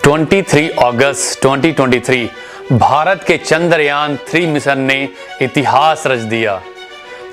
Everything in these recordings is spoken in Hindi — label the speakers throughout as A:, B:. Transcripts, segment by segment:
A: 23 अगस्त 2023 भारत के चंद्रयान 3 मिशन ने इतिहास रच दिया।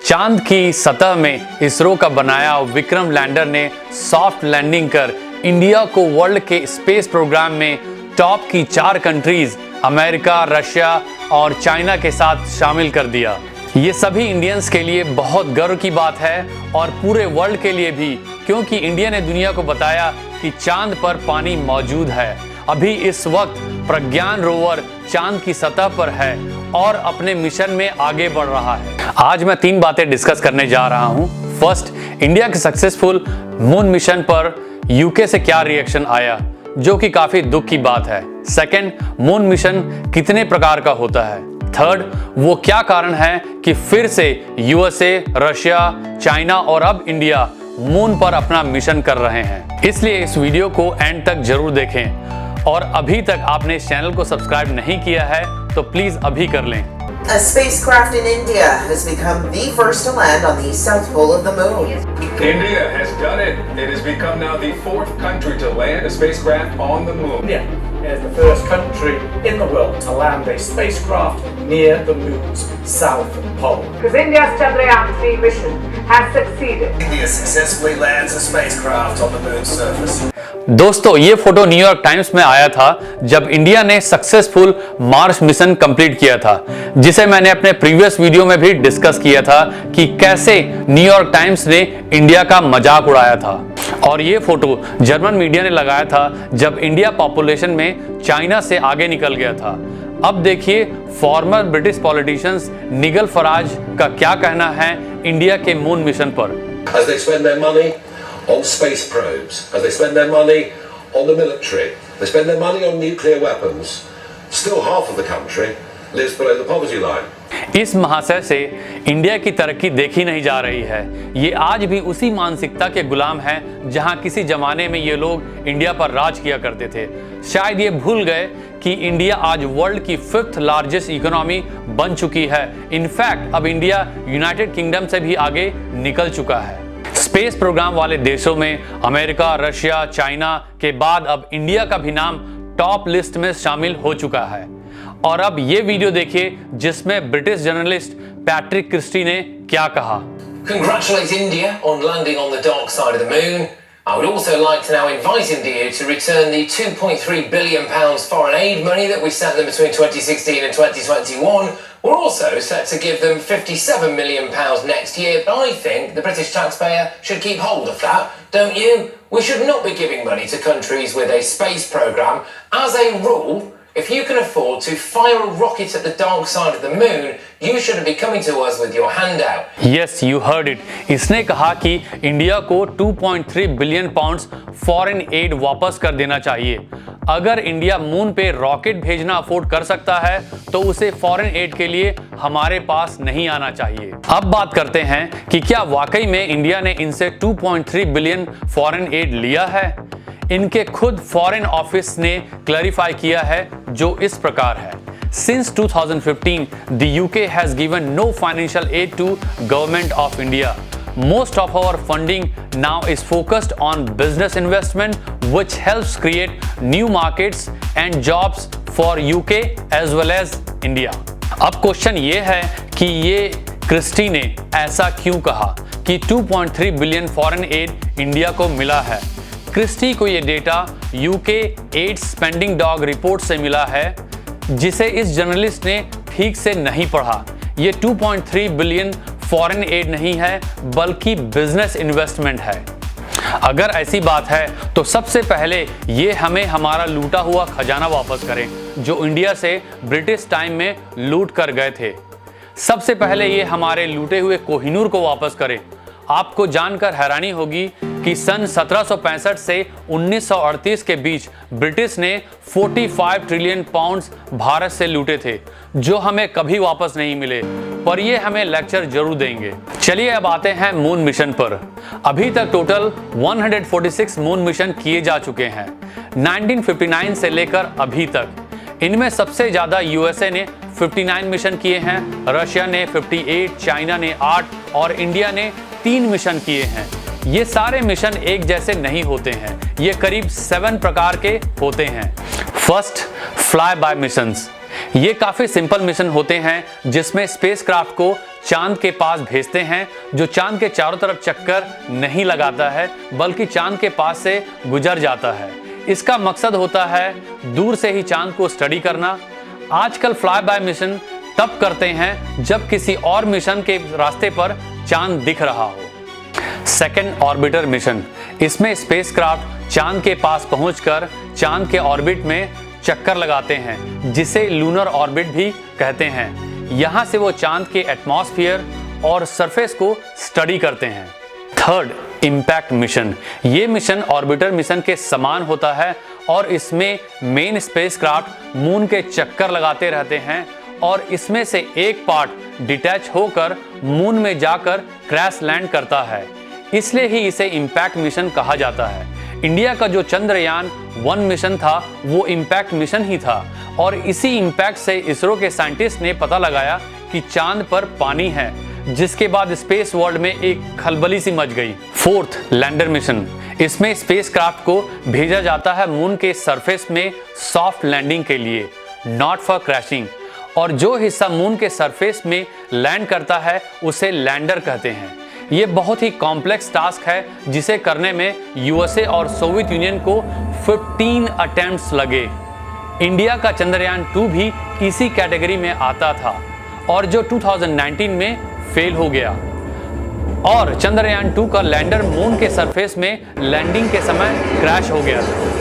A: चांद की सतह में इसरो का बनाया विक्रम लैंडर ने सॉफ्ट लैंडिंग कर इंडिया को वर्ल्ड के स्पेस प्रोग्राम में टॉप की 4 कंट्रीज अमेरिका, रशिया और चाइना के साथ शामिल कर दिया। ये सभी इंडियंस के लिए बहुत गर्व की बात है और पूरे वर्ल्ड के लिए भी, क्योंकि इंडिया ने दुनिया को बताया कि चांद पर पानी मौजूद है। अभी इस वक्त प्रज्ञान रोवर चांद की सतह पर है और अपने मिशन में आगे बढ़ रहा है। आज मैं 3 बातें डिस्कस करने जा रहा हूं। फर्स्ट, इंडिया के सक्सेसफुल मून मिशन पर यूके से क्या रिएक्शन आया, जो कि काफी दुख की बात है। सेकंड, मून मिशन कितने प्रकार का होता है। थर्ड, वो क्या कारण है कि फिर से यूएसए, रशिया, चाइना और अब इंडिया मून पर अपना मिशन कर रहे हैं। इसलिए इस वीडियो को एंड तक जरूर देखें और अभी तक आपने इस चैनल को सब्सक्राइब नहीं किया है तो प्लीज अभी कर लें।
B: A spacecraft in India has become the first to land on the south pole of the moon.
C: India has done it. It has become now the 4th country to land a spacecraft on the moon.
D: India is the first country in the world to land a spacecraft near the moon's south pole.
E: Because India's Chandrayaan 3 mission has succeeded.
F: India successfully lands a spacecraft on the moon's surface.
A: दोस्तों, ये फोटो न्यूयॉर्क टाइम्स में आया था जब इंडिया ने सक्सेसफुल मार्स मिशन कंप्लीट किया था, जिसे मैंने अपने प्रीवियस वीडियो में भी डिस्कस किया था कि कैसे न्यूयॉर्क टाइम्स ने इंडिया का मजाक उड़ाया था। और ये फोटो जर्मन मीडिया ने लगाया था जब इंडिया पॉपुलेशन में चाइना से आगे निकल गया था। अब देखिए फॉर्मर ब्रिटिश पॉलिटिशियंस निगल फराज का क्या कहना है इंडिया के मून मिशन पर।
F: As they spend their money on space probes, as they spend their money on the military, they spend their money on nuclear weapons, still half of the country lives below the poverty line.
A: इस महाशय से इंडिया की तरक्की देखी नहीं जा रही है। ये आज भी उसी मानसिकता के गुलाम हैं जहां किसी जमाने में ये लोग इंडिया पर राज किया करते थे। शायद ये भूल गए कि इंडिया आज वर्ल्ड की 5th लार्जेस्ट इकोनॉमी बन चुकी है। इनफैक्ट अब इंडिया यूनाइटेड किंगडम से भी आगे निकल चुका है। स्पेस प्रोग्राम वाले देशों में अमेरिका, रशिया, चाइना के बाद अब इंडिया का भी नाम टॉप लिस्ट में शामिल हो चुका है। और अब ये वीडियो देखिए जिसमें ब्रिटिश जर्नलिस्ट पैट्रिक क्रिस्टी ने क्या कहा।
G: Congratulate India on landing on the dark side of the moon. I would also like to now invite India to return the £2.3 billion foreign aid money that we sent them between 2016 and 2021. We're also set to give them £57 million next year, but I think the British taxpayer should keep hold of that, don't you? We should not be giving money to countries with a space program. As a rule, if you can afford to fire a rocket at the dark side of the moon, you shouldn't be coming to us with your hand out.
A: Yes, you heard it. इसने कहा कि इंडिया को 2.3 बिलियन पाउंड्स फॉरेन एड वापस कर देना चाहिए। अगर इंडिया मून पे रॉकेट भेजना अफोर्ड कर सकता है तो उसे फॉरेन एड के लिए हमारे पास नहीं आना चाहिए। अब बात करते हैं कि क्या वाकई में इंडिया ने इनसे 2.3 बिलियन फॉरेन एड लिया है। इनके खुद फॉरेन ऑफिस ने क्लैरिफाई किया है, जो इस प्रकार है। Since 2015, the UK has given no financial aid to Government of India. Most of our funding now is focused on business investment, which helps create new markets and jobs for UK as well as India. अब क्वेश्चन ये है कि ये क्रिस्टी ने ऐसा क्यों कहा कि 2.3 बिलियन फॉरेन एड इंडिया को मिला है। क्रिस्टी को ये data UK ad spending dog report से मिला है, जिसे इस जर्नलिस्ट ने ठीक से नहीं पढ़ा। ये 2.3 बिलियन फॉरेन एड नहीं है बल्कि बिजनेस इन्वेस्टमेंट है। अगर ऐसी बात है तो सबसे पहले ये हमें हमारा लूटा हुआ खजाना वापस करें जो इंडिया से ब्रिटिश टाइम में लूट कर गए थे। सबसे पहले ये हमारे लूटे हुए कोहिनूर को वापस करें। आपको जानकर हैरानी होगी कि सन 1765 से 1938 के बीच ब्रिटिश ने 45 ट्रिलियन पाउंड्स भारत से लूटे थे, जो हमें कभी वापस नहीं मिले, पर ये हमें लेक्चर जरूर देंगे। चलिए अब आते हैं मून मिशन पर। अभी तक टोटल 146 मून मिशन किए जा चुके हैं 1959 से लेकर अभी तक। इनमें सबसे ज्यादा यूएसए ने 59 मिशन किए हैं, रशिया ने 58, चाइना ने 8 और इंडिया ने 3 मिशन किए हैं। ये सारे मिशन एक जैसे नहीं होते हैं, ये करीब 7 प्रकार के होते हैं। First, fly bye missions. ये काफी सिंपल मिशन होते हैं जिसमें स्पेसक्राफ्ट को चांद के पास भेजते हैं, जो चांद के चारों तरफ चक्कर नहीं लगाता है बल्कि चांद के पास से गुजर जाता है। इसका मकसद होता है दूर से ही चांद को स्टडी करना। आजकल फ्लाई बाय मिशन तब करते हैं जब किसी और मिशन के रास्ते पर चांद दिख रहा हो। Second, orbiter mission. इसमें स्पेसक्राफ्ट चांद के पास पहुंचकर चांद के ऑर्बिट में चक्कर लगाते हैं, जिसे लूनर ऑर्बिट भी कहते हैं। यहां से वो चांद के एटमॉस्फेयर और सरफेस को स्टडी करते हैं। Third, impact mission. ये मिशन ऑर्बिटर मिशन के समान होता है और इसमें मेन स्पेसक्राफ्ट मून के चक्कर लगाते रहते हैं और इसमें से एक पार्ट डिटैच होकर मून में जाकर क्रैश लैंड करता है, इसलिए ही इसे इम्पैक्ट मिशन कहा जाता है। इंडिया का जो चंद्रयान 1 मिशन था वो इम्पैक्ट मिशन ही था और इसी इम्पैक्ट से इसरो के साइंटिस्ट ने पता लगाया कि चांद पर पानी है, जिसके बाद स्पेस वर्ल्ड में एक खलबली सी मच गई। Fourth, lander mission. इसमें स्पेसक्राफ्ट को भेजा जाता है मून के सरफेस में सॉफ्ट लैंडिंग के लिए, नॉट फॉर क्रैशिंग, और जो हिस्सा मून के सरफेस में लैंड करता है उसे लैंडर कहते हैं। ये बहुत ही कॉम्प्लेक्स टास्क है जिसे करने में यूएसए और सोवियत यूनियन को 15 अटेम्प्ट्स लगे। इंडिया का चंद्रयान 2 भी इसी कैटेगरी में आता था और जो 2019 में फेल हो गया, और चंद्रयान 2 का लैंडर मून के सरफेस में लैंडिंग के समय क्रैश हो गया था।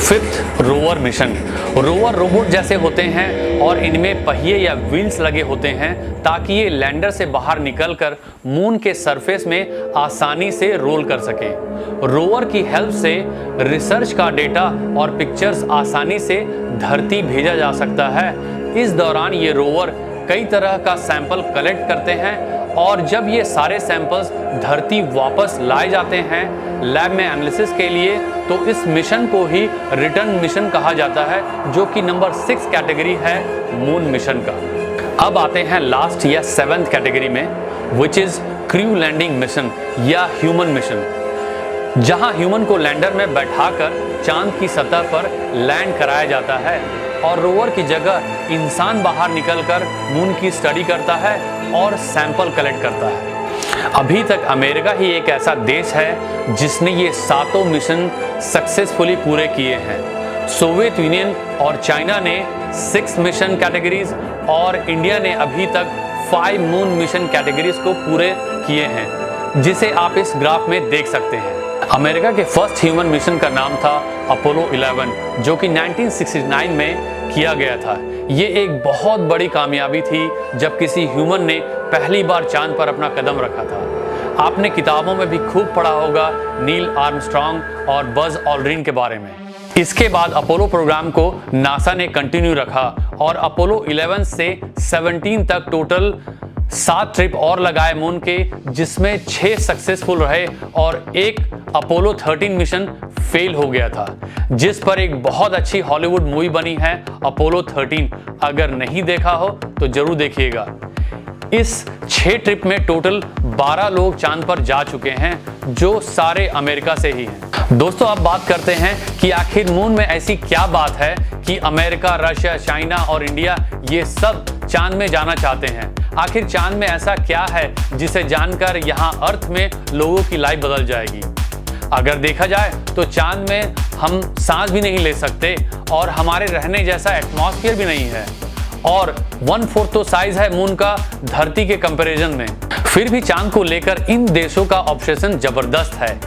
A: Fifth, rover mission. Rover robot जैसे होते हैं और इनमें पहिए या व्हील्स लगे होते हैं ताकि ये लैंडर से बाहर निकलकर मून के सरफेस में आसानी से रोल कर सके। रोवर की हेल्प से रिसर्च का डेटा और पिक्चर्स आसानी से धरती भेजा जा सकता है। इस दौरान ये रोवर कई तरह का सैंपल कलेक्ट करते हैं और जब ये सारे सैंपल्स धरती वापस लाए जाते हैं लैब में एनालिसिस के लिए, तो इस मिशन को ही रिटर्न मिशन कहा जाता है, जो कि नंबर 6 कैटेगरी है मून मिशन का। अब आते हैं लास्ट या 7th कैटेगरी में, which is crew landing mission या ह्यूमन मिशन, जहां ह्यूमन को लैंडर में बैठाकर चांद की सतह पर लैंड कराया जाता है और रोवर की जगह इंसान बाहर निकलकर मून की स्टडी करता है और सैंपल कलेक्ट करता है। अभी तक अमेरिका ही एक ऐसा देश है जिसने ये 7 मिशन सक्सेसफुली पूरे किए हैं। सोवियत यूनियन और चाइना ने 6 मिशन कैटेगरीज और इंडिया ने अभी तक 5 मून मिशन कैटेगरीज को पूरे किए हैं, जिसे आप इस ग्राफ में देख सकते हैं। अमेरिका के फर्स्ट ह्यूमन मिशन का नाम था अपोलो 11, जो कि 1969 में किया गया था। ये एक बहुत बड़ी कामयाबी थी जब किसी ह्यूमन ने पहली बार चांद पर अपना कदम रखा था। आपने किताबों में भी खूब पढ़ा होगा नील आर्मस्ट्रॉन्ग और बज ऑल्ड्रिन के बारे में। इसके बाद अपोलो प्रोग्राम को नासा ने कंटिन्यू रखा और अपोलो 11 से 17 तक टोटल 7 ट्रिप और लगाए मून के, जिसमें 6 सक्सेसफुल रहे और एक अपोलो 13 मिशन फेल हो गया था, जिस पर एक बहुत अच्छी हॉलीवुड मूवी बनी है अपोलो 13। अगर नहीं देखा हो तो जरूर देखिएगा। इस 6 ट्रिप में टोटल 12 लोग चांद पर जा चुके हैं, जो सारे अमेरिका से ही हैं। दोस्तों, अब बात करते हैं कि आखिर मून में ऐसी क्या बात है कि अमेरिका, रशिया, चाइना और इंडिया ये सब चांद में जाना चाहते हैं। आखिर चांद में ऐसा क्या है जिसे जानकर यहाँ अर्थ में लोगों की लाइफ बदल जाएगी। अगर देखा जाए तो चांद में हम सांस भी नहीं ले सकते और हमारे रहने जैसा एटमॉस्फेयर भी नहीं है, और 1/4 तो साइज है मून का धरती के कंपैरिजन में। फिर भी चांद को लेकर इन देशों का ऑब्सेशन जबरदस्त है।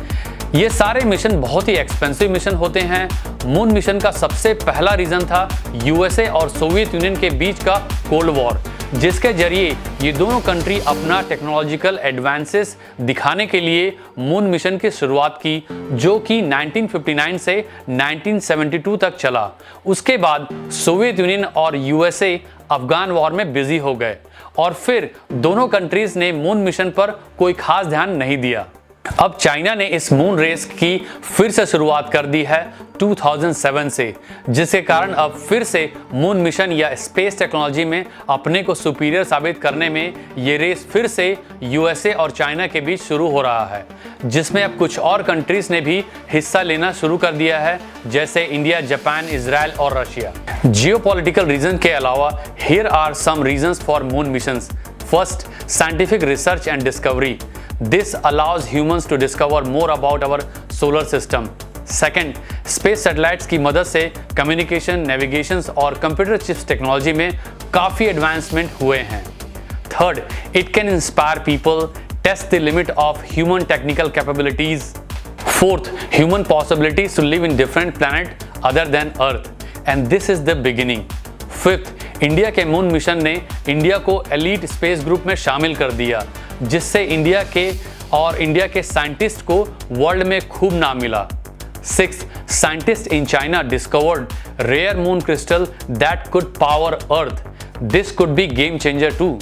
A: ये सारे मिशन बहुत ही एक्सपेंसिव मिशन होते हैं। मून मिशन का सबसे पहला रीजन था यूएसए और सोवियत यूनियन के बीच का कोल्ड वॉर, जिसके जरिए ये दोनों कंट्री अपना टेक्नोलॉजिकल एडवांसेस दिखाने के लिए मून मिशन की शुरुआत की, जो कि 1959 से 1972 तक चला। उसके बाद सोवियत यूनियन और यूएसए अफगान वॉर में बिजी हो गए और फिर दोनों कंट्रीज ने मून मिशन पर कोई खास ध्यान नहीं दिया। अब चाइना ने इस मून रेस की फिर से शुरुआत कर दी है 2007 से, जिसके कारण अब फिर से मून मिशन या स्पेस टेक्नोलॉजी में अपने को सुपीरियर साबित करने में ये रेस फिर से यूएसए और चाइना के बीच शुरू हो रहा है, जिसमें अब कुछ और कंट्रीज ने भी हिस्सा लेना शुरू कर दिया है, जैसे इंडिया, जापान, इजराइल और रशिया। जियोपॉलिटिकल रीजन के अलावा here are some reasons for moon missions. First, scientific research and discovery. This allows humans to discover more about our solar system. Second, space satellites की मदद से communication, navigations और computer chips technology में काफी advancement हुए हैं. Third, it can inspire people, test the limit of human technical capabilities. Fourth, human possibilities to live in different planet other than Earth. And this is the beginning. Fifth, India के मून मिशन ने इंडिया को एलीट स्पेस ग्रुप में शामिल कर दिया, जिससे इंडिया के साइंटिस्ट को वर्ल्ड में खूब नाम मिला। Sixth, scientist in China discovered rare moon crystal that could power earth. This could be game changer too.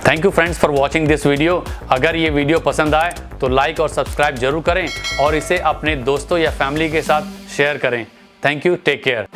A: Thank you friends for watching this video. अगर ये वीडियो पसंद आए तो लाइक और सब्सक्राइब जरूर करें और इसे अपने दोस्तों या फैमिली के साथ शेयर करें। Thank you, take care.